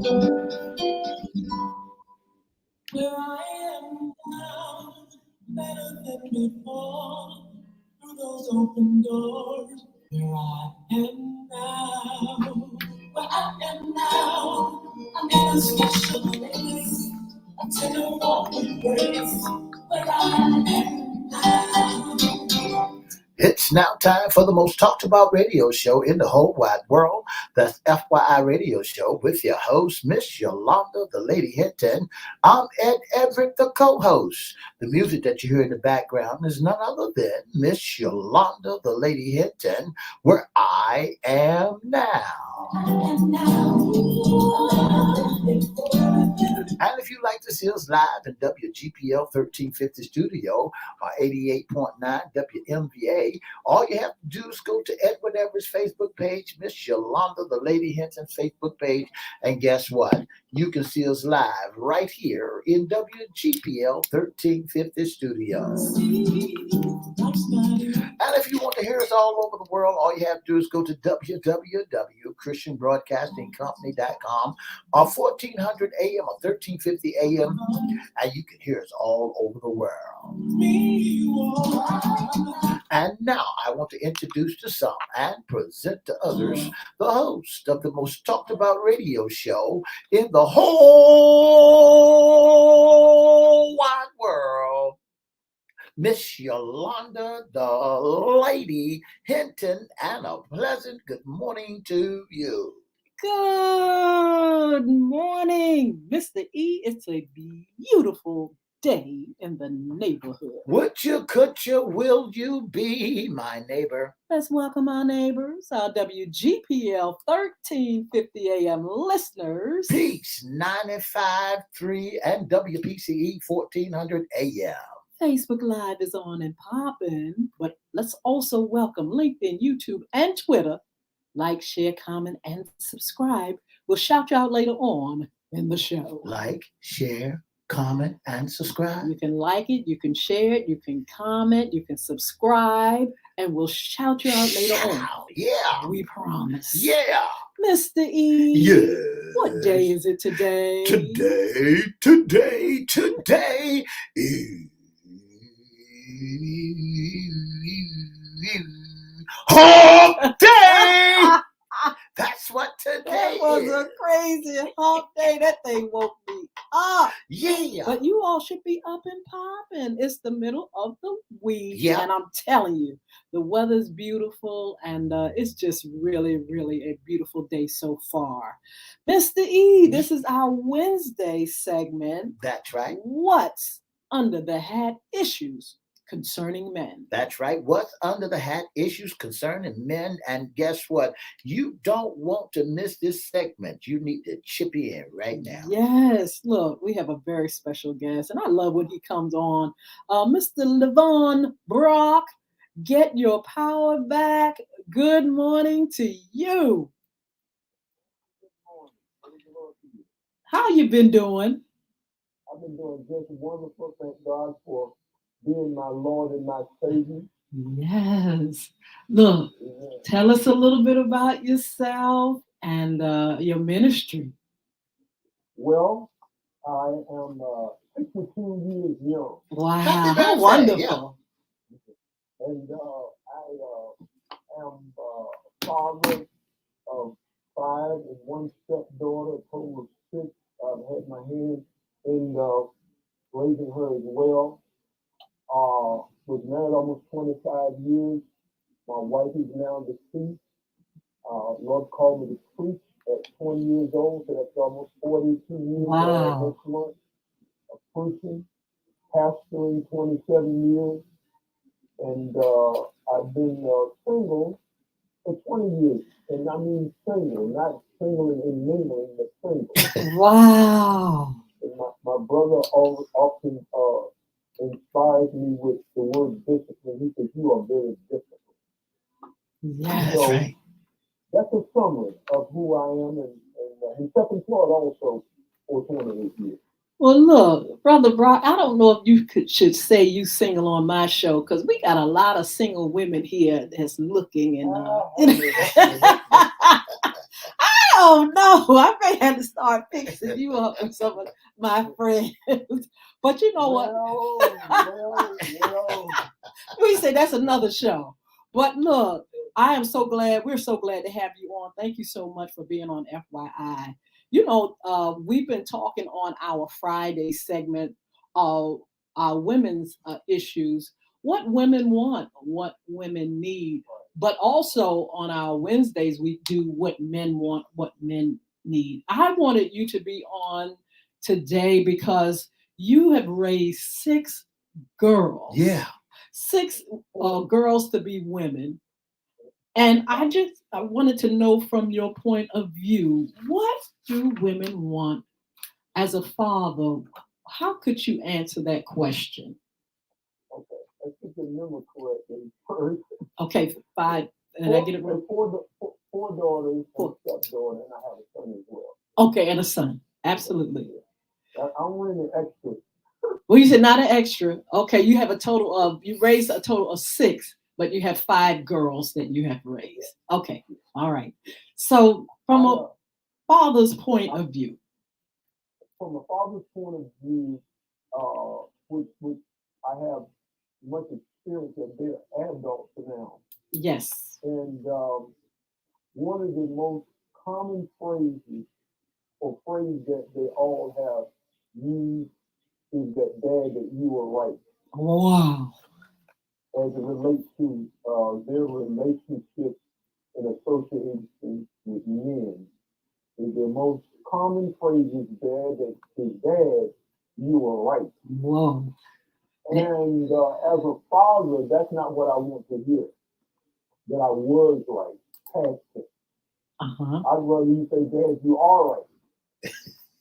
Where I am now, better than before, through those open doors. Where I am now, where I am now, I'm in a special place, a tender open grace. Where I am now. It's now time for the most talked about radio show in the whole wide world. That's FYI Radio Show with your host, Miss Yolanda, the Lady Hinton. I'm Ed Everett, the co-host. The music that you hear in the background is none other than Miss Yolanda, the Lady Hinton, where I am now. And if you'd like to see us live in WGPL 1350 Studio or 88.9 WMVA, all you have to do is go to Edward Everett's Facebook page, Miss Yolanda, the Lady Hinton's Facebook page, and guess what? You can see us live right here in WGPL 1350 Studio. And if you want to hear us all over the world, all you have to do is go to www.christianbroadcastingcompany.com or 1400 AM or 1350 AM, and you can hear us all over the world. And now I want to introduce to some and present to others the host of the most talked about radio show in the whole wide world, Miss Yolanda, the Lady Hinton, and a pleasant good morning to you. Good morning, Mr. E. It's a beautiful day in the neighborhood. Would you, could you, will you be my neighbor? Let's welcome our neighbors, our WGPL 1350 AM listeners. Peace 95.3 and WPCE 1400 AM. Facebook Live is on and popping, but let's also welcome LinkedIn, YouTube, and Twitter. Like, share, comment, and subscribe. We'll shout you out later on in the show. Like, share, comment, and subscribe. You can like it, you can share it, you can comment, you can subscribe, and we'll shout you out later on. Yeah. We promise. Yeah. Mr. E. Yes. What day is it today? Today is Hump Day! That's what today is. That was a crazy hump day. That thing woke me up. Yeah. But you all should be up and popping. It's the middle of the week. Yeah. And I'm telling you, the weather's beautiful. And it's just really, really a beautiful day so far. Mr. E, this is our Wednesday segment. That's right. What's under the hat issues concerning men? That's right. What's under the hat issues concerning men? And guess what? You don't want to miss this segment. You need to chip in right now. Yes. Look, we have a very special guest, and I love when he comes on. Mr. Levon Brock, get your power back. Good morning to you. How you been doing? I've been doing just wonderful. Thank God for being my Lord and my Savior. Yes. Look, tell us a little bit about yourself and your ministry. Well, I am 62 years young. Wow, how wonderful. Yeah. And I am father of 5 and 1 stepdaughter, a total of 6. I've had my hand in raising her as well. Was married almost 25 years. My wife is now deceased. Lord called me to preach at 20 years old, so that's almost 42 years. Wow. Next month of preaching, pastoring 27 years, and I've been single for 20 years. And I mean single, not single and mingling, but single. Wow. And my brother often inspires me with the word discipline. He says, "You are very disciplined." Yes. So right. That's a summary of who I am, and he's self-employed also for 28 years. Well, look, Brother Brock, I don't know if you should say you single on my show, because we got a lot of single women here that's looking, and don't know. I may have to start fixing you up with some of my friends. But you know what? Well. We say that's another show. But look, I am so glad. We're so glad to have you on. Thank you so much for being on FYI. You know, we've been talking on our Friday segment of our women's issues, what women want, what women need. But also on our Wednesdays, we do what men want, what men need. I wanted you to be on today because you have raised 6 girls. Yeah. 6 girls to be women. And I wanted to know from your point of view, what do women want as a father? How could you answer that question? Okay, let's get the number correctly first. Okay, 5. And I get it right? 4 daughters, 4 stepdaughters, and I have a son as well. Okay, and a son. Absolutely. I'm winning an extra. Well, you said not an extra. Okay, you have you raised a total of 6, but you have 5 girls that you have raised. Okay, all right. So from a father's point of view. From a father's point of view, which I have much experience that they're adults now. Yes. And one of the most common phrases or phrase that they all have used is that dad, that you were right. Wow. As it relates to their relationships and association with men, is the most common phrase is dad, you were right. Whoa. And as a father, that's not what I want to hear. That I was right, past it. I'd rather you say, Dad, you are right.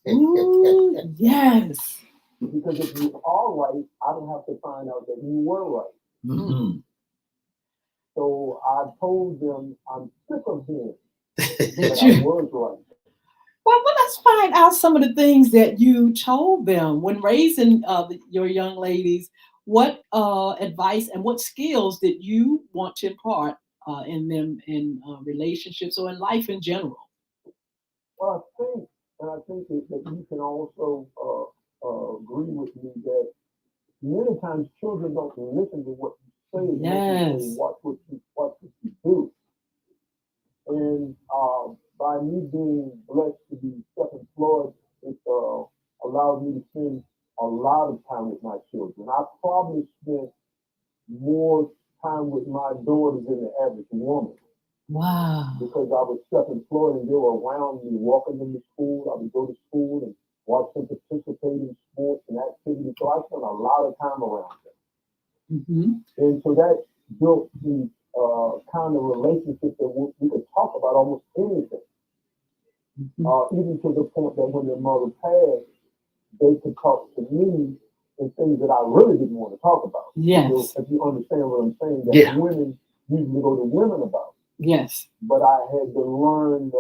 Ooh, yes. Because if you are right, I don't have to find out that you were right. Mm-hmm. So I told them I'm sick of hearing that I was right. Well, let's find out some of the things that you told them when raising your young ladies. What advice and what skills did you want to impart in them in relationships or in life in general? Well, I think that you can also agree with me that many times children don't listen to what you say. Yes. They watch what you do. And by me being blessed to be self-employed, it allowed me to spend a lot of time with my children. I probably spent more time with my daughters than the average woman. Wow. Because I was self-employed and they were around me, walking them to school. I would go to school and watch them participate in sports and activities. So I spent a lot of time around them. Mm-hmm. And so that built the kind of relationship that we could talk about almost anything. Mm-hmm. Even to the point that when their mother passed, they could talk to me and things that I really didn't want to talk about. Yes. So if you understand what I'm saying, that women usually go to women about. Yes. But I had to learn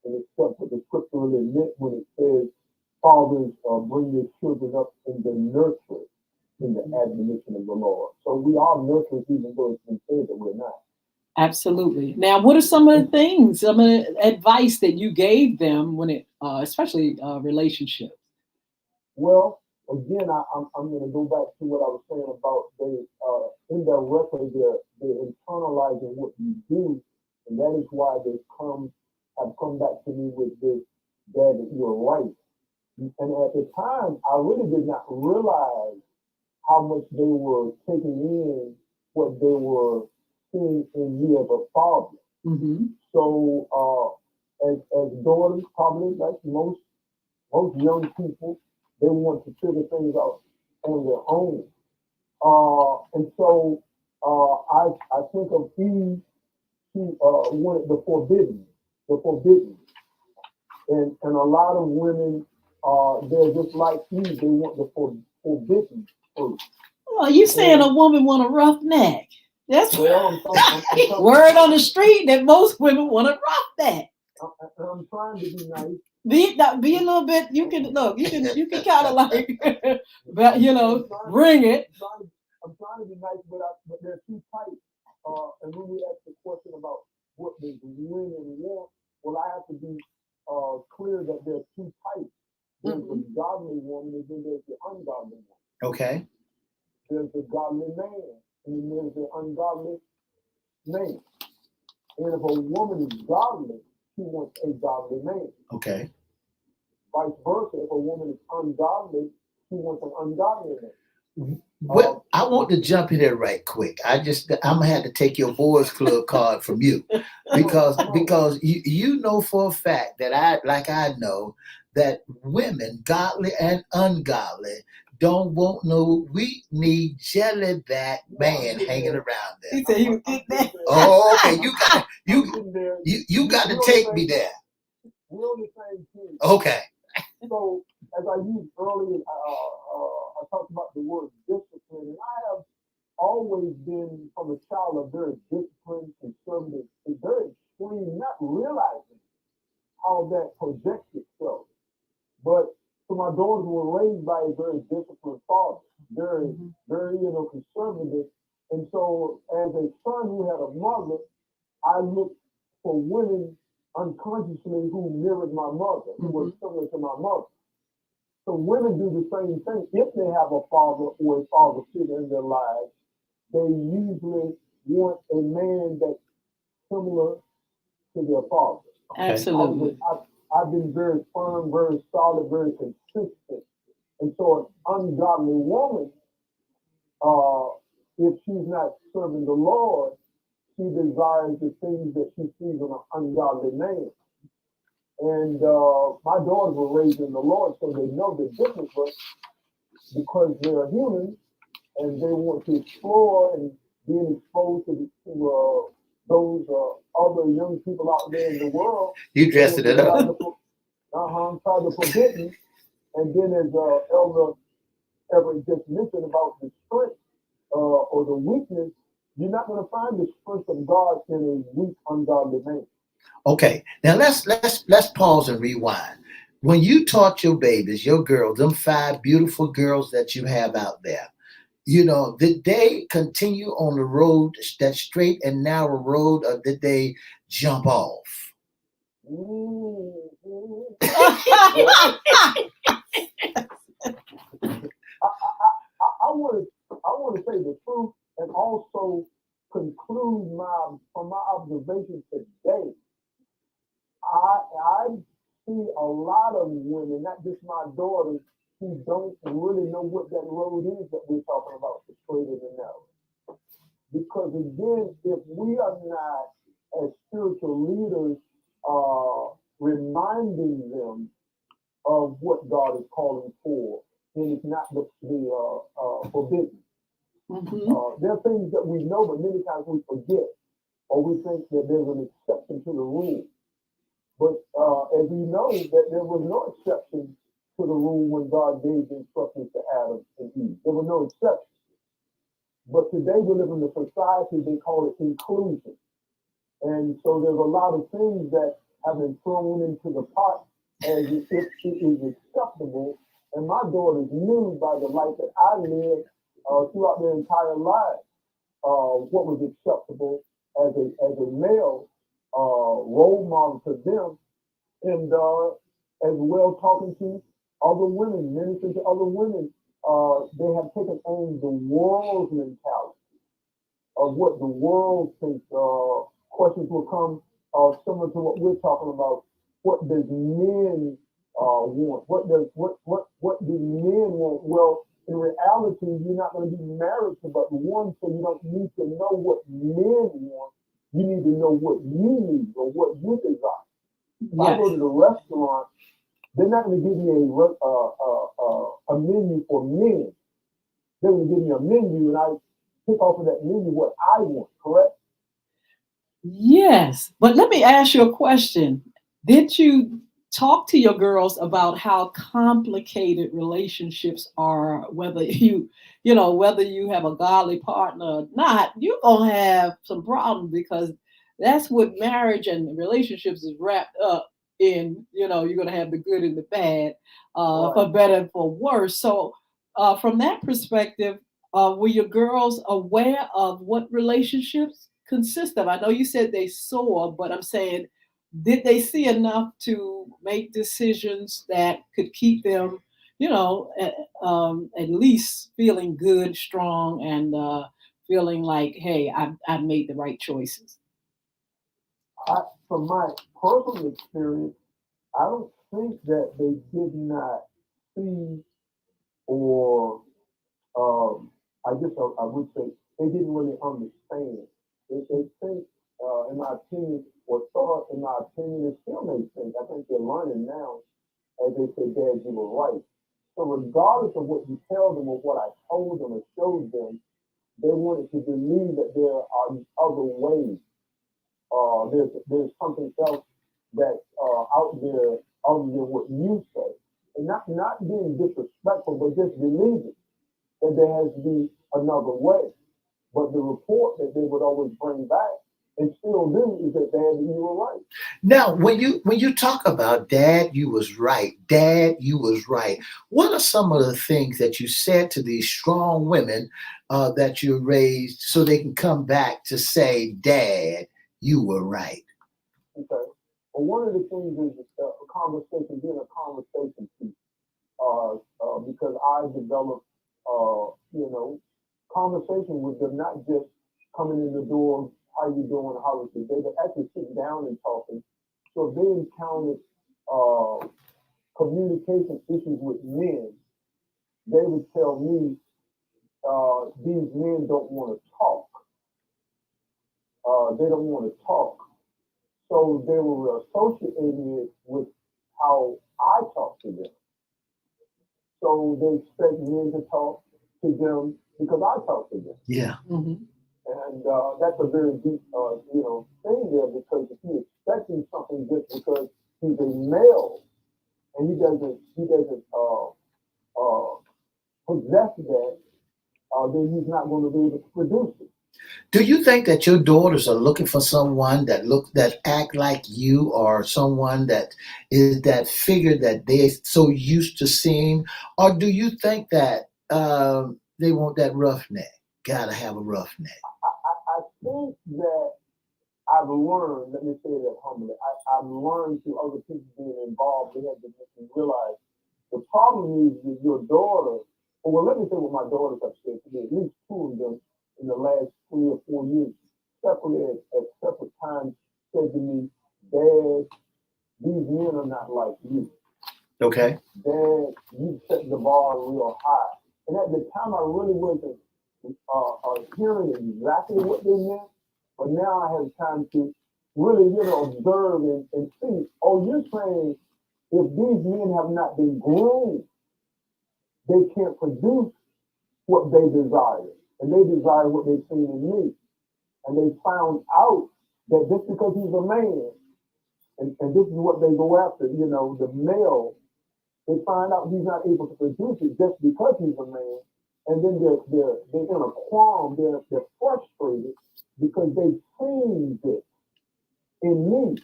and accept what the scripture really meant when it says, fathers bring your children up in the nurture, in the admonition of the Lord. So we are nurturers, even though it's been said that we're not. Absolutely. Now, what are some of the things, some of the advice that you gave them when it, especially relationships? Well, again, I'm going to go back to what I was saying about they indirectly they're internalizing what you do, and that is why they have come back to me with this, Dad, that you're right. And at the time, I really did not realize how much they were taking in what they were seeing in me as a father. Mm-hmm. So as daughters, probably like most young people, they want to figure things out on their own. And so I think of Eve, she wanted the forbidden. And a lot of women, they're just like Eve, they want the forbidden fruit. Well, you saying a woman want a rough neck. That's well, I'm word on the street that most women want a rough neck. I'm trying to be nice. Be a little bit. You can kind of like, but bring it. I'm trying to be nice, but they're too tight. And when we ask the question about what does women want, well, I have to be clear that there are two types. There's the godly woman, and then there's the ungodly woman. Okay. There's the godly man, and then there's the ungodly man. And if a woman is godly, she wants a godly man. Okay. Vice versa, if a woman is ungodly, she wants an ungodly man. Well, I want to jump in there right quick. I'm gonna have to take your boys club card from you because you know for a fact that I know that women, godly and ungodly, don't want no weak knee jelly back man hanging around there. He said he would get that. Oh, okay. You got to take me there. We're on the same team. Okay. So, as I used earlier, I talked about the word discipline, and I have always been, from a child, a very disciplined, conservative, and very extreme, not realizing how that projects itself. But so my daughters were raised by a very disciplined father, very, very, conservative. And so, as a son who had a mother, I looked for women unconsciously who mirrored my mother, who were similar to my mother. So women do the same thing. If they have a father or a father figure in their lives, they usually want a man that's similar to their father. Okay. Absolutely. I've been very firm, very solid, very consistent. And so an ungodly woman, if she's not serving the Lord, she desires the things that she sees in an ungodly man. And my daughters were raised in the Lord, so they know the difference, but because they're human and they want to explore and being exposed to those other young people out there in the world. You dressed it up. Try to forbid me. And then as Elder Everett just mentioned about the strength or the weakness, you're not going to find the strength of God in a weak, ungodly man. Okay, now let's pause and rewind. When you taught your babies, your girls, them 5 beautiful girls that you have out there, did they continue on the road, that straight and narrow road, or did they jump off? I want to say the truth and also conclude from my observation today. I see a lot of women, not just my daughters, who don't really know what that road is that we're talking about, the straight and the narrow. Because again, if we are not, as spiritual leaders, reminding them of what God is calling for, then it's not the forbidden. There are things that we know, but many times we forget, or we think that there's an exception to the rule. But as we know, that there was no exception to the rule when God gave the instructions to Adam and Eve. There were no exceptions. But today we live in a society, they call it inclusion. And so there's a lot of things that have been thrown into the pot as if it is acceptable. And my daughters knew by the life that I lived throughout their entire life what was acceptable as a male role model to them, and as well talking to other women, ministering to other women. They have taken on the world's mentality of what the world thinks. Questions will come similar to what we're talking about. What does men want? What do men want? Well, in reality, you're not going to be married to but one, so you don't need to know what men want. You need to know what you need or what you desire. If I go to the restaurant, they're not going to give me a menu for men. They're going to give me a menu, and I pick off of that menu what I want, correct? Yes, but let me ask you a question. Did you talk to your girls about how complicated relationships are, whether you have a godly partner or not, you're going to have some problems, because that's what marriage and relationships is wrapped up in. You're going to have the good and the bad, for better and for worse. So from that perspective, were your girls aware of what relationships consist of? I know you said they saw, but I'm saying, did they see enough to make decisions that could keep them, at least feeling good, strong, and feeling like, hey, I've made the right choices? From my personal experience, I don't think that they did not see or I guess I would say they didn't really understand. They think, in my opinion, or thought, in my opinion, it still makes sense. I think they're learning now, as they say, Dad, you were right. So regardless of what you tell them or what I told them or showed them, they wanted to believe that there are other ways. There's something else that's out there other than what you say. And not being disrespectful, but just believing that there has to be another way. But the report that they would always bring back and still do is that, Dad, you were right. Now, when you talk about Dad, you was right. Dad, you was right. What are some of the things that you said to these strong women that you raised so they can come back to say, Dad, you were right? Okay. Well, one of the things is a conversation, being a conversation piece, because I developed, conversation with them, not just coming in the door, how you doing, how was your day, but actually sitting down and talking. So if they encountered communication issues with men, they would tell me these men don't want to talk. They don't want to talk. So they were associating it with how I talk to them. So they expect men to talk to them because I talk to them. Yeah. Mm-hmm. And that's a very deep, thing there, because if he's expecting something just because he's a male and he doesn't possess that, then he's not going to be able to produce it. Do you think that your daughters are looking for someone that act like you, or someone that is that figure that they're so used to seeing, or do you think that they want that roughneck? Gotta have a roughneck. I think that I've learned, let me say that humbly, I've learned through other people being involved, they have to make me realize the problem is with your daughter, well, let me say what my daughters have said to me, at least two of them in the last 3 or 4 years, separately at separate times, said to me, Dad, these men are not like you. Okay. Dad, you set the bar real high. And at the time, I really wasn't hearing exactly what they meant, but now I have time to really, observe and see. Oh, you're saying if these men have not been groomed, they can't produce what they desire. And they desire what they've seen in me. And they found out that just because he's a man, and this is what they go after, the male, they find out he's not able to produce it just because he's a man. And then they're in a qualm, they're frustrated because they've seen it in me,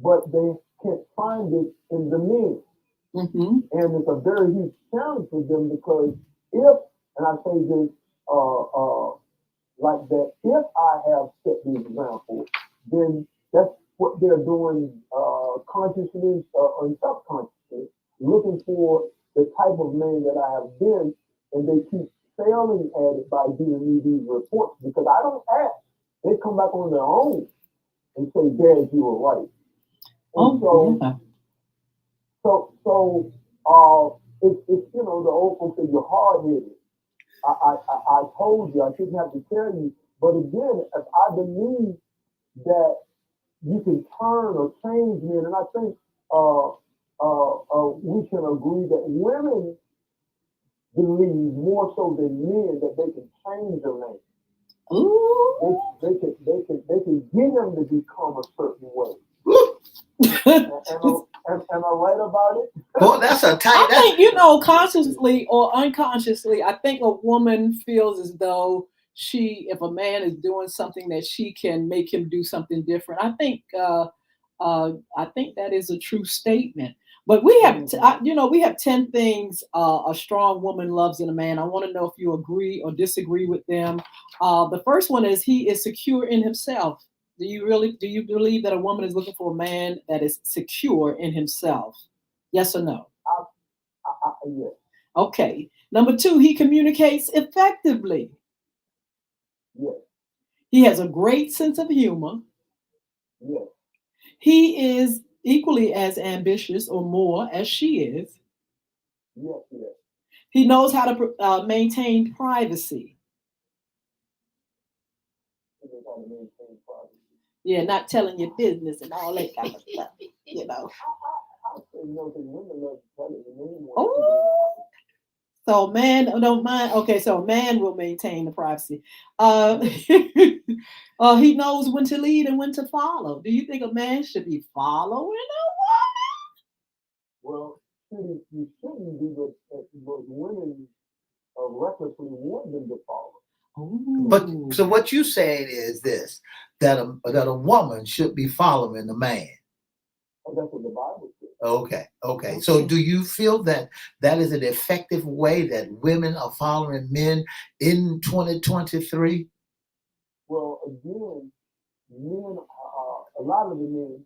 but they can't find it in the men. Mm-hmm. And it's a very huge challenge for them, because if, and I say this like that, if I have set the example, then that's what they're doing consciously and subconsciously, looking for the type of man that I have been, and they keep failing at it by giving me these reports because I don't ask. They come back on their own and say, Dad, you were right. And it's the old folks say you're hard headed. I told you I shouldn't have to tell you, but again, if I believe that you can turn or change men, and I think we can agree that women believe more so than men that they can change a man. Ooh. They can get him to become a certain way. Am I right about it? Well, that's a tight. I think, consciously or unconsciously, I think a woman feels as though if a man is doing something, that she can make him do something different. I think that is a true statement. But we have, we have 10 things a strong woman loves in a man. I want to know if you agree or disagree with them. The first one is he is secure in himself. Do you believe that a woman is looking for a man that is secure in himself? Yes or no? Yes. Okay. Number 2, he communicates effectively. Yes. He has a great sense of humor. Yes. He is equally as ambitious or more as she is. Yes. Yes. He knows how to maintain privacy. He knows how to maintain privacy. Yeah, not telling your business and all that kind of stuff, you know. I say no because women love to tell it. The men want to keep it in the Oh, house. so man don't mind. Okay, so man will maintain the privacy. He knows when to lead and when to follow. Do you think a man should be following Well, you shouldn't be, but women recklessly want them to follow. a woman? But Ooh. so what you saying is this, that a woman should be following the man. And that's what the Bible says. Okay. So do you feel that that is an effective way that women are following men in 2023? Well, again, men, a lot of the men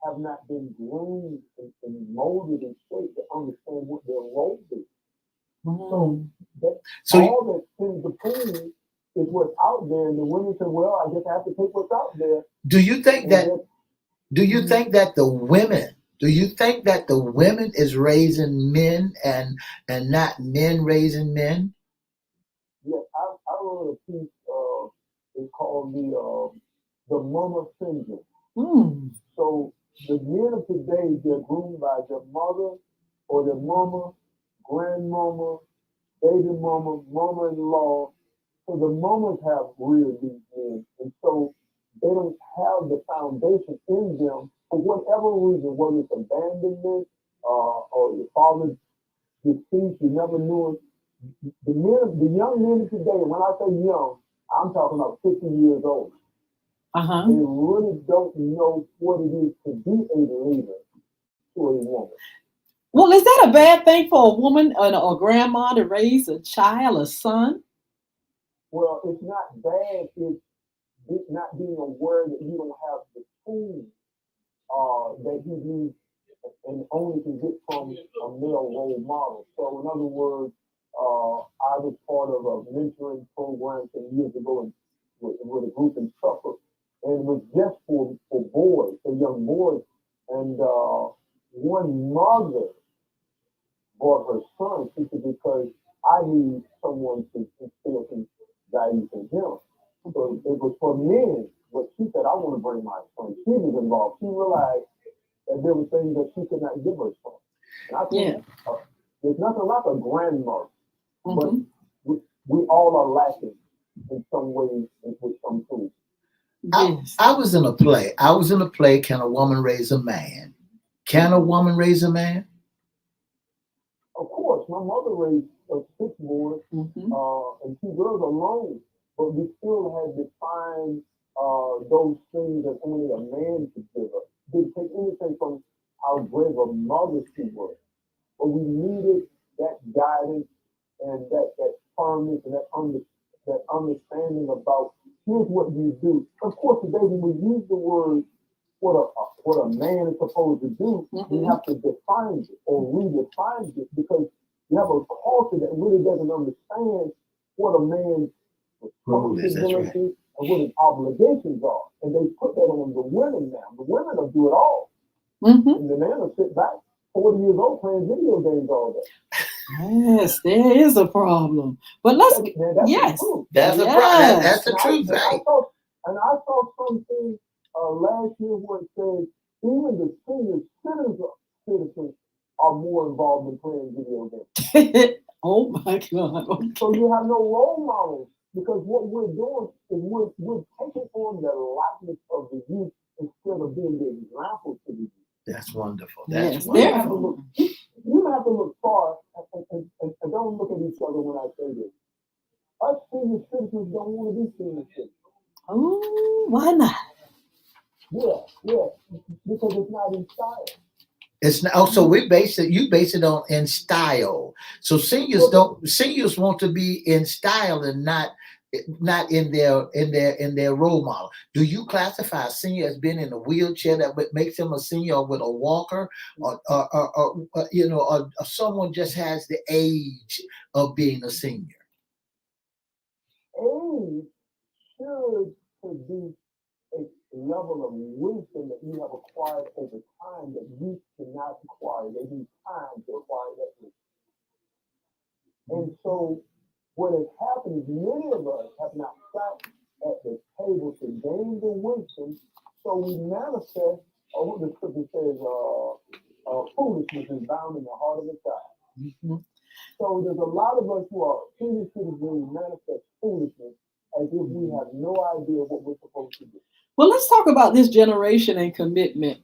have not been groomed and molded and shaped to understand what their role is. So all that's in between is what's out there, and the women say, "Well, I just have to take what's out there." Do you think that? Do you think that the women? Do you think that the women is raising men and not men raising men? Yes, I wrote a piece. It's called the mama syndrome. So the men of today, they're groomed by their mother or their mama, grandmama, baby mama, mama-in-law. So the mamas have reared these men, and so they don't have the foundation in them for whatever reason, whether it's abandonment or your father deceased, you never knew it. The young men today, when I say young, I'm talking about 50 years old. They really don't know what it is to be a leader to a woman. Well, is that a bad thing for a woman or a grandma to raise a child, a son? Well, it's not bad. It's not being aware that you don't have the tools that he needs and only can get from a male role model. So, in other words, I was part of a mentoring program some years ago with a group in Suffolk, and it was just for boys, for young boys. And one mother brought her son simply because I need someone to instill some values in him. So it was for men, but she said, I want to bring my son. She was involved. She realized that there were things that she could not give her son. And I think there's nothing like a grandmother, but we all are lacking in some ways with some tools. I was in a play. Can a woman raise a man? Can a woman raise a man? Of course, my mother raised 6 boys and 2 girls alone, but we still had to find those things that only a man could give us. Didn't take anything from how brave a mother she was, but we needed that guidance and that firmness and that understanding about here's what you do. Of course, today when we use the word what a man is supposed to do, we have to define it or redefine it because you have a culture that really doesn't understand what a man's responsibility and what his obligations are. And they put that on the women now. The women will do it all. And the man will sit back 40 years old playing video games all day. Yes, there is a problem. But let's that's the truth, right? And I saw something last year where it says even the senior citizens are more involved in playing video games. Oh my God. Okay. So you have no role models because what we're doing is we're taking on the likeness of the youth instead of being the example to the youth. That's wonderful. That's wonderful. You have to look far and don't look at each other when I say this. Us senior citizens don't want to be senior citizens. Oh, why not? Yeah, because it's not in style. It's not. Oh, so you base it on in style. So seniors want to be in style and not not in their role model. Do you classify a senior as being in a wheelchair that makes him a senior, or with a walker, or someone just has the age of being a senior? Age should produce a level of wisdom that you have acquired over time that youth cannot acquire. They need time to acquire that wisdom. And so what has happened is many of us have not sat at the table to gain the wisdom, so we manifest what the scripture says, foolishness is bound in the heart of a child. Mm-hmm. So there's a lot of us who are senior citizens who manifest foolishness as if we have no idea what we're supposed to do. Well, let's talk about this generation and commitment.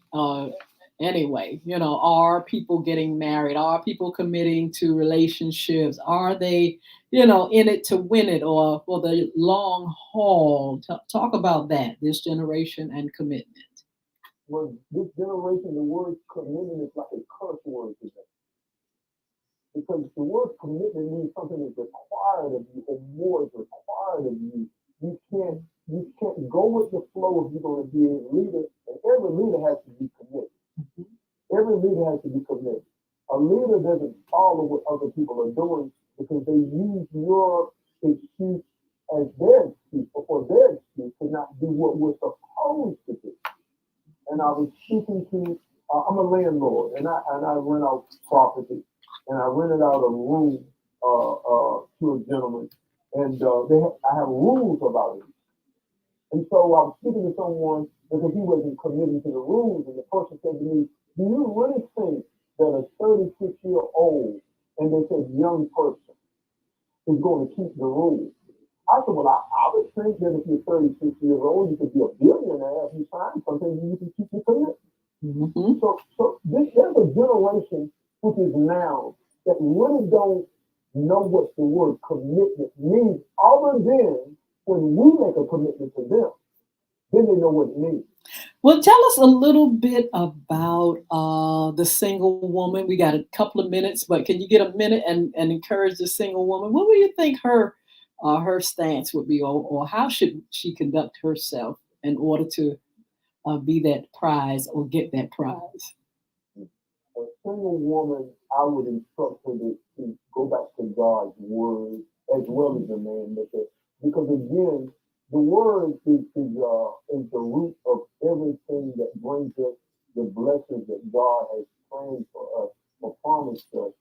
Anyway, are people getting married? Are people committing to relationships? Are they, in it to win it, or for the long haul? Talk about that, this generation and commitment. Well, this generation, the word commitment is like a curse word to them. Because the word commitment means something is required of you, or more is required of you. You can't go with the flow if you're going to be a leader, and every leader has to be committed. Every leader has to be committed. A leader doesn't follow what other people are doing because they use your excuse as their excuse, or for their excuse to not do what we're supposed to do. And I was speaking to, I'm a landlord, and I rent out property, and I rented out a room to a gentleman, and I have rules about it. And so I was speaking to someone because he wasn't committing to the rules, and the person said to me, do you really think that a 36-year-old, and they said young person, is going to keep the rules? I said, well, I would think that if you're 36 years old, you could be a billionaire if you sign something, you can keep your commitment. Mm-hmm. So there's a generation which is now that really don't know what the word commitment means, other than when we make a commitment to them, then they know what it means. Well, tell us a little bit about the single woman. We got a couple of minutes, but can you get a minute and encourage the single woman? What do you think her stance would be, or how should she conduct herself in order to be that prize or get that prize? A single woman, I would instruct her to go back to God's word as well as the man, because again, the word is the root of everything that brings us the blessings that God has planned for us or promised us.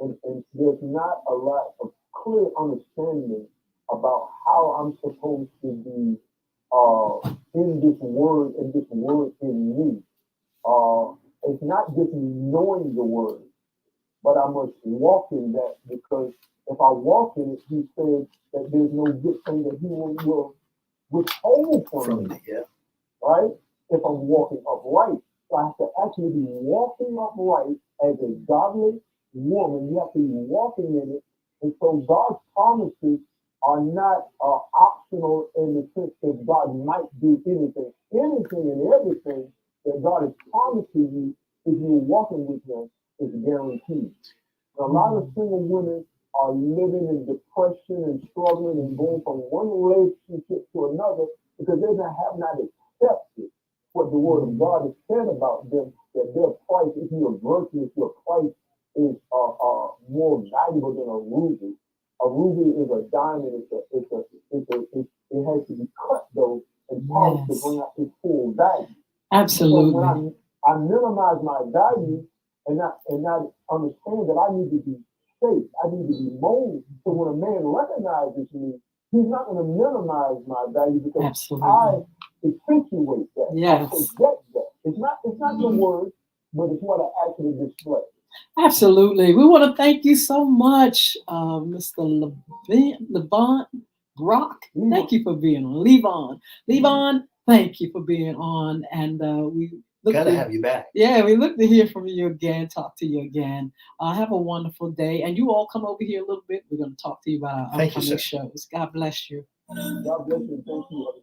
And there's not a lot of clear understanding about how I'm supposed to be in this word in me. It's not just knowing the word, but I must walk in that, because if I walk in it, he said that there's no good thing that he will withhold from me. Yeah. Right? If I'm walking upright. So I have to actually be walking upright as a godly woman. You have to be walking in it. And so God's promises are not optional in the sense that God might do anything and everything that God is promising you if you're walking with him is guaranteed. A lot of single women are living in depression and struggling and going from one relationship to another because they have not accepted what the word of God has said about them, that their price, if you're virtuous, your price is more valuable than a ruby. A ruby is a diamond. It has to be cut though and polished to bring out its full value. Absolutely. So when I minimize my value and not understand that I need to be shaped, I need to be molded. So when a man recognizes me, he's not going to minimize my value because Absolutely. I accentuate that. Yes. I project that. It's not the word, but it's what I actually display. Absolutely. We want to thank you so much, Mr. Levon Brock. Thank you for being on. Levon, thank you for being on. And we gotta have you back. Yeah, we look to hear from you again, talk to you again. Have a wonderful day. And you all come over here a little bit. We're going to talk to you about our upcoming shows. God bless you. God bless you. Thank you.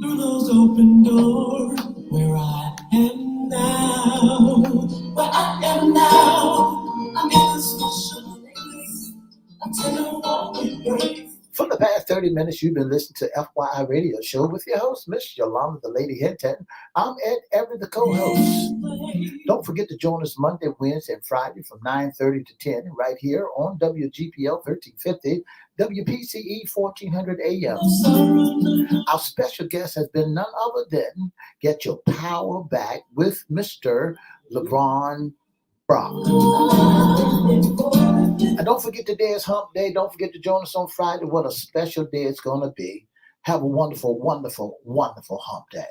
Through those open doors where I am now, I'm in a special place. I'm telling you what we break. For the past 30 30 minutes, you've been listening to FYI Radio Show with your host, Miss Yolanda the Lady Hinton. I'm Ed Everett, the co-host. Don't forget to join us Monday, Wednesday, and Friday from 9:30 to 10 right here on WGPL 1350, WPCE 1400 AM. Our special guest has been none other than Get Your Power Back with Mr. LeBron Brock. And don't forget today is Hump Day. Don't forget to join us on Friday. What a special day it's going to be. Have a wonderful, wonderful, wonderful Hump Day.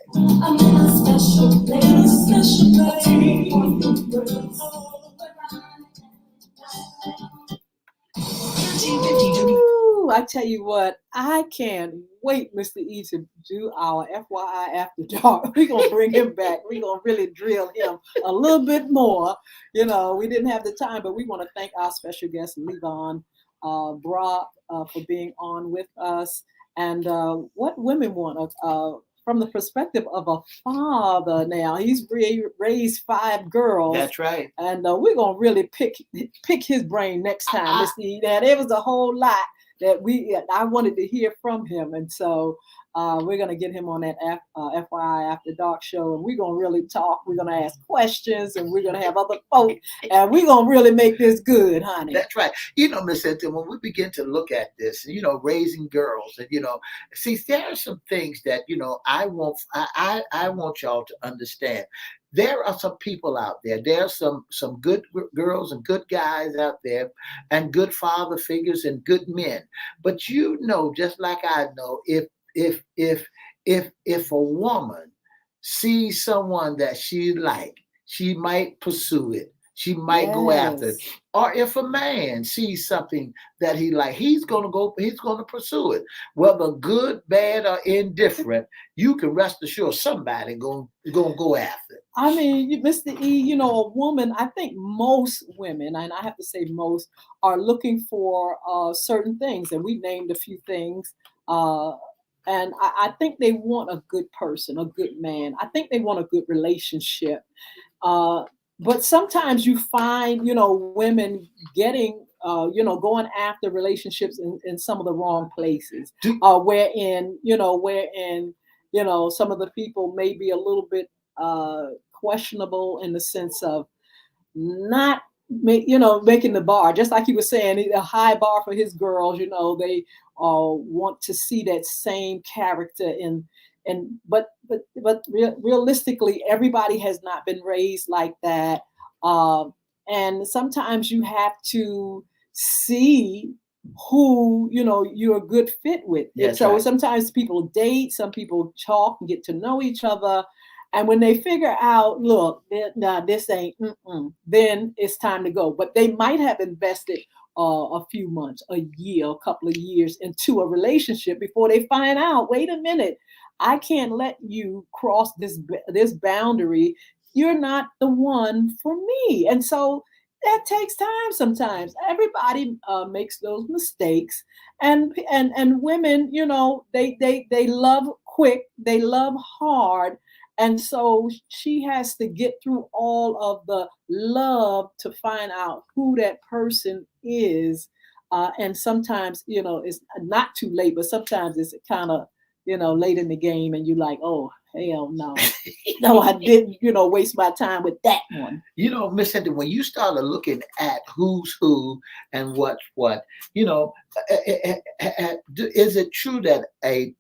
Ooh, I tell you what, I can't wait, Mr. E, to do our FYI After Dark. We're going to bring him back. We're going to really drill him a little bit more. You know, we didn't have the time, but we want to thank our special guest, Levon Brock, for being on with us. And what women want from the perspective of a father now. He's raised 5 girls. That's right. And we're going to really pick his brain next time, Mr. E. Now, there was a whole lot that I wanted to hear from him. And so we're going to get him on that FYI After Dark show, and we're going to really talk. We're going to ask questions, and we're going to have other folks, and we're going to really make this good, honey. That's right. You know, Miss Hinton, when we begin to look at this, you know, raising girls, and, you know, see, there are some things that, you know, I want y'all to understand. There are some people out there. There are some good girls and good guys out there, and good father figures and good men. But you know, just like I know, if a woman sees someone that she like, she might pursue it. She might go after it. Or if a man sees something that he like, he's gonna pursue it. Whether good, bad, or indifferent, you can rest assured somebody gonna go after it. I mean, Mr. E, you know, a woman, I think most women, and I have to say most, are looking for certain things, and we named a few things. And I think they want a good person, a good man. I think they want a good relationship. But sometimes you find, you know, women getting, you know, going after relationships in some of the wrong places, wherein some of the people may be a little bit questionable in the sense of not making the bar, just like he was saying, a high bar for his girls. You know, they want to see that same character but realistically, everybody has not been raised like that, and sometimes you have to see who you're a good fit with. That's so right. Sometimes people date, some people talk and get to know each other. And when they figure out, look, this ain't, then it's time to go. But they might have invested a few months, a year, a couple of years into a relationship before they find out, wait a minute, I can't let you cross this boundary. You're not the one for me. And so that takes time sometimes. Everybody makes those mistakes. And women, they love quick, they love hard. And so she has to get through all of the love to find out who that person is. And sometimes, it's not too late, but sometimes it's kind of, late in the game and you're like, oh, hell no. No, I didn't, waste my time with that one. Miss Hinton, when you started looking at who's who and what's what, is it true that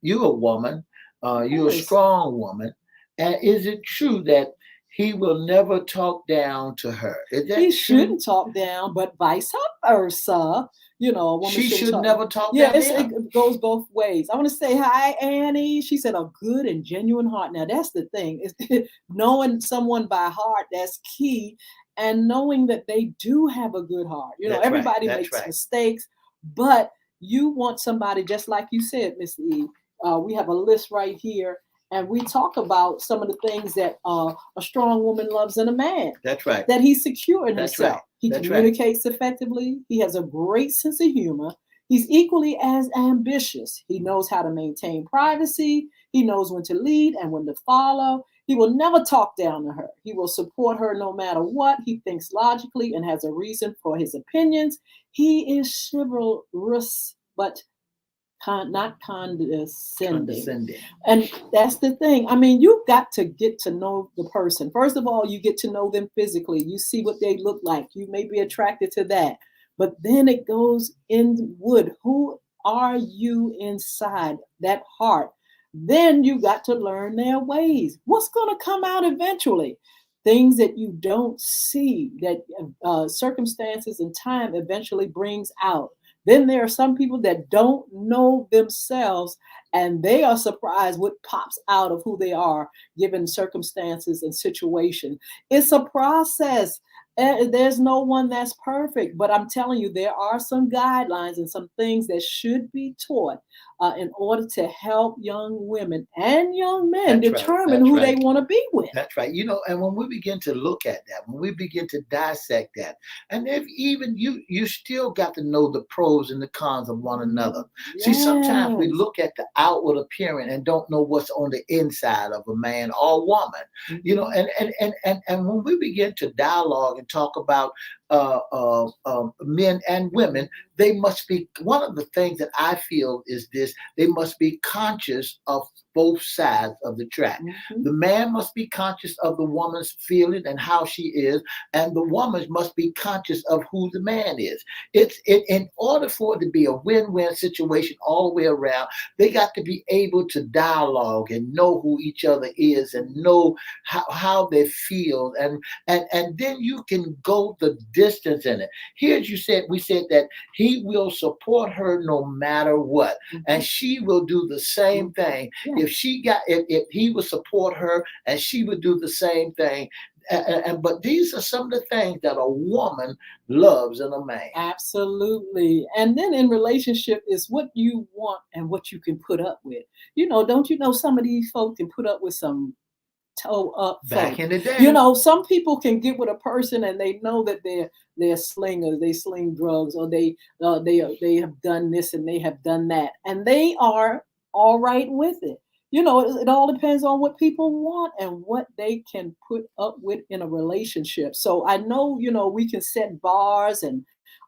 you're a woman, you're a strong woman, and is it true that he will never talk down to her? Is that he true? Shouldn't talk down, but vice versa. A woman she should never talk down. down. It goes both ways. I want to say hi, Annie. She said a good and genuine heart. Now that's the thing, is knowing someone by heart. That's key, and knowing that they do have a good heart. Everybody makes mistakes, but you want somebody just like you said, Miss E. We have a list right here. And we talk about some of the things that a strong woman loves in a man. That's right. That he's secure in himself. Right. He communicates effectively. He has a great sense of humor. He's equally as ambitious. He knows how to maintain privacy. He knows when to lead and when to follow. He will never talk down to her. He will support her no matter what. He thinks logically and has a reason for his opinions. He is chivalrous, but not condescending. Condescending. And that's the thing. I mean, you got to get to know the person. First of all, you get to know them physically. You see what they look like. You may be attracted to that. But then it goes inward. Who are you inside that heart? Then you got to learn their ways. What's going to come out eventually? Things that you don't see, that circumstances and time eventually brings out. Then there are some people that don't know themselves, and they are surprised what pops out of who they are given circumstances and situation. It's a process. There's no one that's perfect, but I'm telling you, there are some guidelines and some things that should be taught in order to help young women and young men That's right. determine That's who they right. want to be with. That's right. And when we begin to look at that, when we begin to dissect that, and if even you still got to know the pros and the cons of one another. See, sometimes we Yes. look at the outward appearance and don't know what's on the inside of a man or woman. And when we begin to dialogue and talk about men and women, they must be, one of the things that I feel is this: they must be conscious of both sides of the track. Mhm. The man must be conscious of the woman's feeling and how she is, and the woman must be conscious of who the man is. In order for it to be a win-win situation all the way around, they got to be able to dialogue and know who each other is and know how they feel, and then you can go the distance in it. Here's we said that he will support her no matter what, and she will do the same thing. Yeah. If he would support her, and she would do the same thing. But these are some of the things that a woman loves in a man. Absolutely. And then in relationship is what you want and what you can put up with. Don't you know some of these folks can put up with some toe up Back folk. in the day. Some people can get with a person and they know that they're slingers, they sling drugs, or they have done this and they have done that, and they are all right with it. It all depends on what people want and what they can put up with in a relationship. So I know, we can set bars and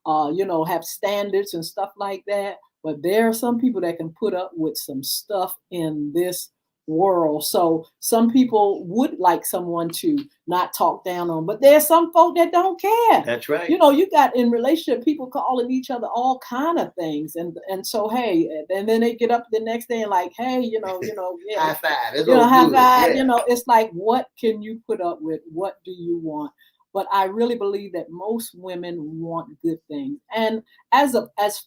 have standards and stuff like that, but there are some people that can put up with some stuff in this world. So some people would like someone to not talk down on, but there's some folk that don't care. That's right. You got in relationship people calling each other all kind of things, and so hey, and then they get up the next day and like, hey, yeah, High five. It's high all good. five. Yeah. It's like, what can you put up with? What do you want? But I really believe that most women want good things, and as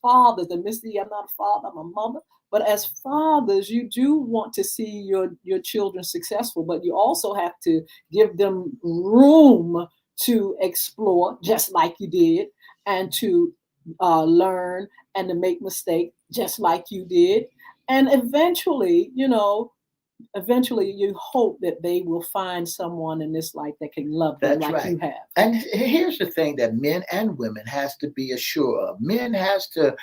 fathers, and Missy, I'm not a father, I'm a mother. But as fathers, you do want to see your children successful, but you also have to give them room to explore, just like you did, and to learn and to make mistakes, just like you did. And eventually you hope that they will find someone in this life that can love them That's like right. you have. And here's the thing that men and women has to be assured of. Men has to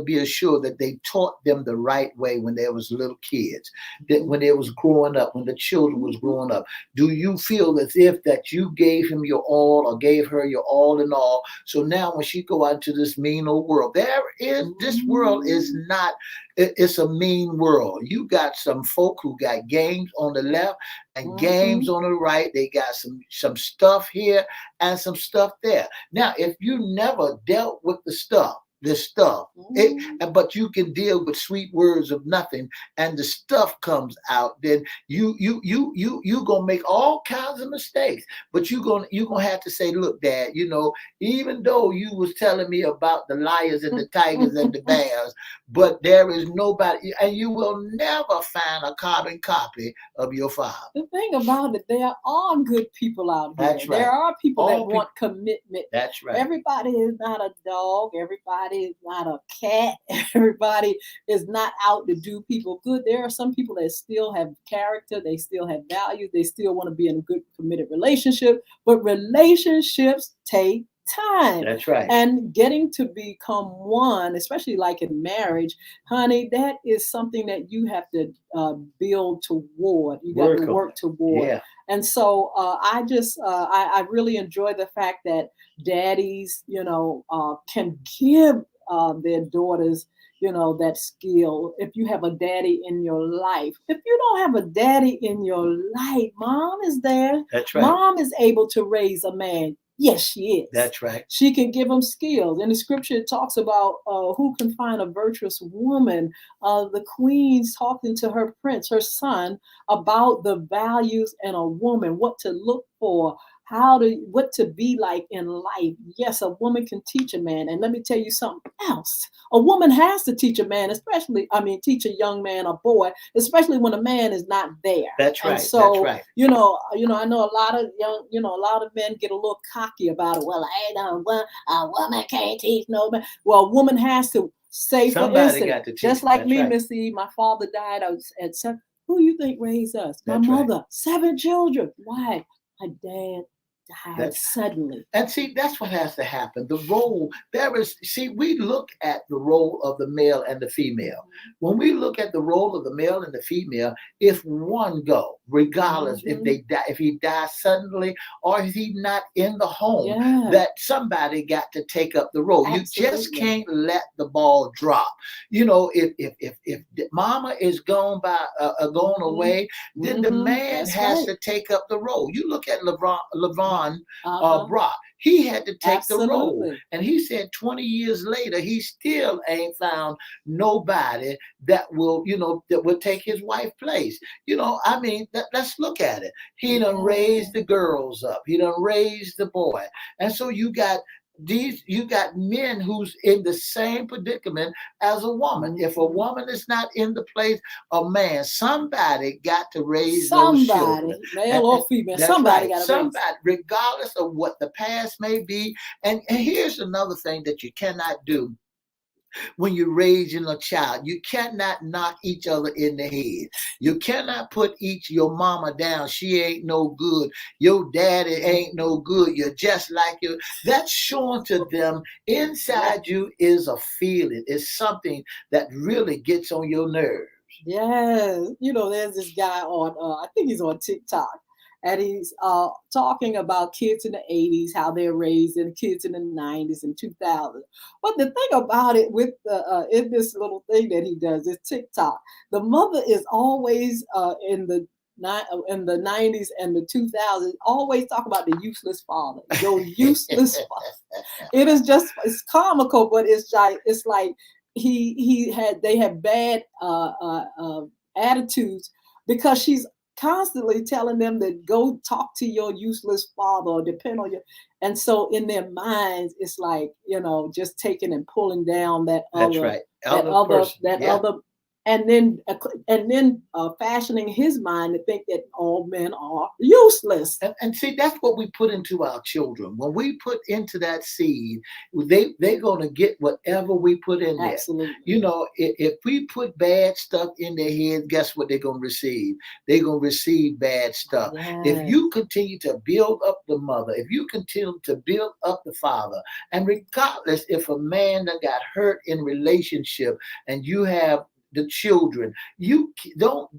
be assured that they taught them the right way when they was little kids, that when they was growing up, when the children was growing up. Do you feel as if that you gave him your all or gave her your all in all? So now when she go out into this mean old world, this world is not, it's a mean world. You got some folk who got games on the left and games on the right. They got some stuff here and some stuff there. Now, if you never dealt with this stuff, but you can deal with sweet words of nothing, and the stuff comes out, then you gonna make all kinds of mistakes. But you gonna have to say, look, Dad, even though you was telling me about the lions and the tigers and the bears, but there is nobody, and you will never find a carbon copy of your father. The thing about it, there are good people out here. That's right. There are people All that want commitment. That's right. Everybody is not a dog. Everybody is not a cat. Everybody is not out to do people good. There are some people that still have character. They still have values. They still want to be in a good, committed relationship. But relationships take time. That's right. And getting to become one, especially like in marriage, honey, that is something that you have to build toward. You got to work toward. Yeah. And so I really enjoy the fact that daddies, can give their daughters, that skill. If you have a daddy in your life, if you don't have a daddy in your life, mom is there. That's right. Mom is able to raise a man. Yes, she is. That's right. She can give him skills. In the scripture, it talks about who can find a virtuous woman. The queen's talking to her prince, her son, about the values in a woman, what to look for, what to be like in life. Yes, a woman can teach a man. And let me tell you something else. A woman has to teach a man, teach a young man, a boy, especially when a man is not there. That's right. And so, that's right. I know a lot of a lot of men get a little cocky about it. Well, a woman can't teach no man. Well, a woman has to say, Somebody for instance, got to teach. just like That's me, right. Miss E, my father died. I was at 7. Who you think raised us? My That's right. mother. 7 children. Why? My dad died suddenly. And see, that's what has to happen. The role, we look at the role of the male and the female. When we look at the role of the male and the female, if one go, regardless if they die, if he dies suddenly or if he's not in the home, that somebody got to take up the role. Absolutely. You just can't let the ball drop. If mama is gone away, then the man has to take up the role. You look at LeVon Brock. He had to take the role. And he said 20 years later, he still ain't found nobody that will take his wife's place. Let's look at it. He done raised the girls up. He done raised the boy. And so you got men who's in the same predicament as a woman. If a woman is not in the place of man, somebody got to raise those children. Male or female, somebody got to raise. Regardless of what the past may be. And here's another thing that you cannot do. When you're raising a child, you cannot knock each other in the head. You cannot put your mama down. She ain't no good. Your daddy ain't no good. You're just like you. That's showing to them inside you is a feeling. It's something that really gets on your nerves. Yes. There's this guy on, I think he's on TikTok. And he's talking about kids in the 80s, how they're raised, and kids in the 90s and 2000s. But the thing about it with in this little thing that he does is TikTok. The mother is always in the 90s and the 2000s, always talk about the useless father, your useless father. It's comical, but it's like they have bad attitudes because she's constantly telling them to go talk to your useless father or depend on you. And so in their minds, it's like, just taking and pulling down that other, and then fashioning his mind to think that all men are useless. And see, that's what we put into our children. When we put into that seed, they're going to get whatever we put in there. Absolutely. If we put bad stuff in their head, guess what they're going to receive? They're going to receive bad stuff. Yes. If you continue to build up the mother, if you continue to build up the father, and regardless if a man that got hurt in relationship and you have the children, you don't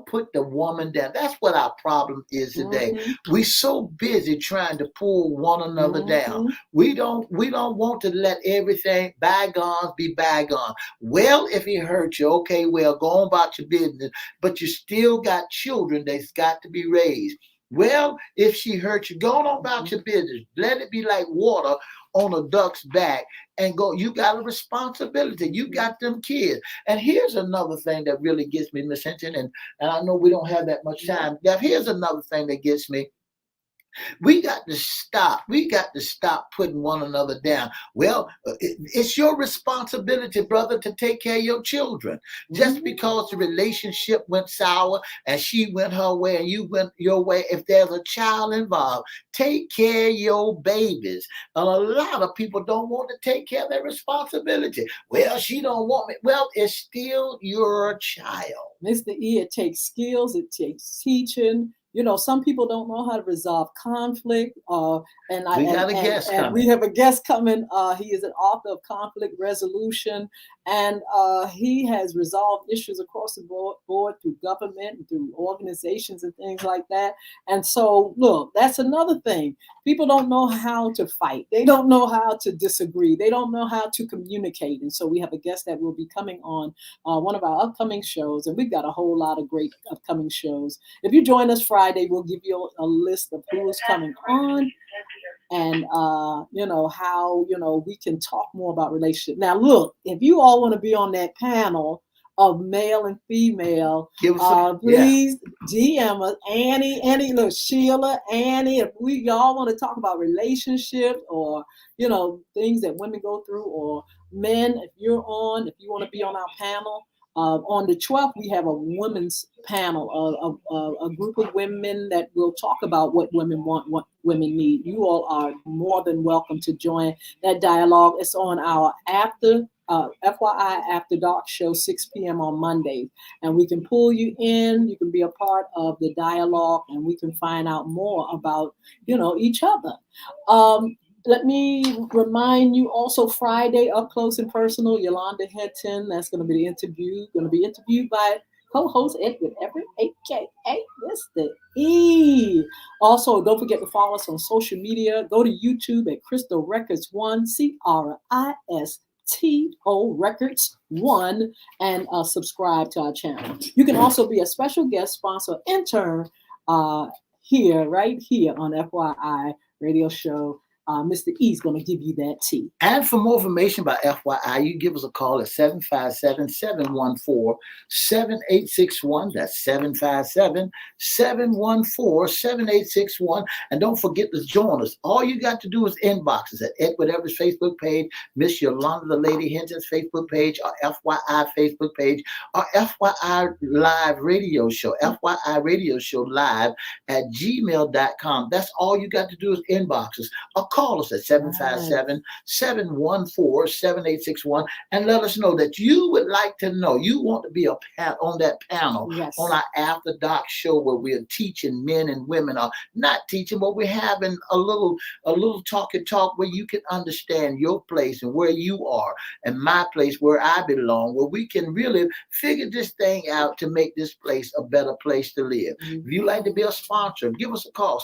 put the woman down. That's what our problem is today. We're so busy trying to pull one another down. We don't want to let everything bygones be bygones. Well, if he hurt you, okay, well, go on about your business, but you still got children that's got to be raised. Well, if she hurt you, go on about your business. Let it be like water on a duck's back and go. You got a responsibility. You got them kids. And here's another thing that really gets me, Miss Hinton, and I know we don't have that much time. Now, here's another thing that gets me. We got to stop. We got to stop putting one another down. Well, it's your responsibility, brother, to take care of your children. Just because the relationship went sour and she went her way and you went your way, if there's a child involved, take care of your babies. And a lot of people don't want to take care of their responsibility. Well, she don't want me. Well, it's still your child. Mr. E, it takes skills. It takes teaching. Some people don't know how to resolve conflict. We have a guest coming. He is an author of conflict resolution. And he has resolved issues across the board through government and through organizations and things like that. And so, look, that's another thing. People don't know how to fight. They don't know how to disagree. They don't know how to communicate. And so we have a guest that will be coming on one of our upcoming shows. And we've got a whole lot of great upcoming shows. If you join us Friday, we'll give you a list of who is coming on. And how we can talk more about relationships. Now, look, if you all want to be on that panel of male and female, please DM us, Annie, look, Sheila, Annie. If y'all want to talk about relationships or things that women go through, or men, if you want to be on our panel. On the 12th, we have a women's panel, a group of women that will talk about what women want, what women need. You all are more than welcome to join that dialogue. It's on our FYI After Dark show, 6 p.m. on Mondays. And we can pull you in. You can be a part of the dialogue, and we can find out more about, each other. Let me remind you also, Friday, Up Close and Personal, Yolanda Hinton. That's going to be the interview. Going to be interviewed by co-host Edward Everett, a.k.a. Mr. E. Also, don't forget to follow us on social media. Go to YouTube at Crystal Records 1, CRISTO Records 1, and subscribe to our channel. You can also be a special guest sponsor, intern right here on FYI Radio Show. Mr. E is going to give you that tea. And for more information about FYI, you give us a call at 757-714-7861. That's 757-714-7861. And don't forget to join us. All you got to do is inbox us at Edward Everett's Facebook page, Miss Yolanda the Lady Hinton's Facebook page, our FYI Facebook page, our FYI Live Radio Show, FYI Radio Show Live at gmail.com. That's all you got to do is inbox us. Call us at 757-714-7861 and let us know that you would like to know. You want to be on that panel on our After Dark show where we're teaching men and women, or not teaching, but we're having a little talk where you can understand your place and where you are, and my place where I belong, where we can really figure this thing out to make this place a better place to live. If you'd like to be a sponsor, give us a call,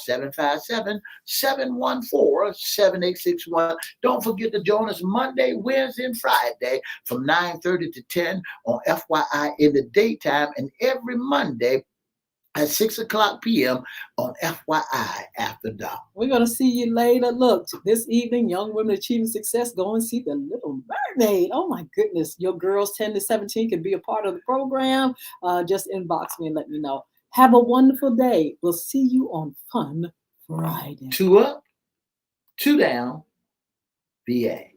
757-714-7861. Don't forget to join us Monday, Wednesday, and Friday from 9:30 to 10 on FYI in the daytime, and every Monday at 6:00 p.m. on FYI After Dark. We're going to see you later. Look, this evening, Young Women Achieving Success, go and see The Little Mermaid. Oh, my goodness. Your girls 10 to 17 can be a part of the program. Just inbox me and let me know. Have a wonderful day. We'll see you on Fun Friday. 2 up, 2 down, VA.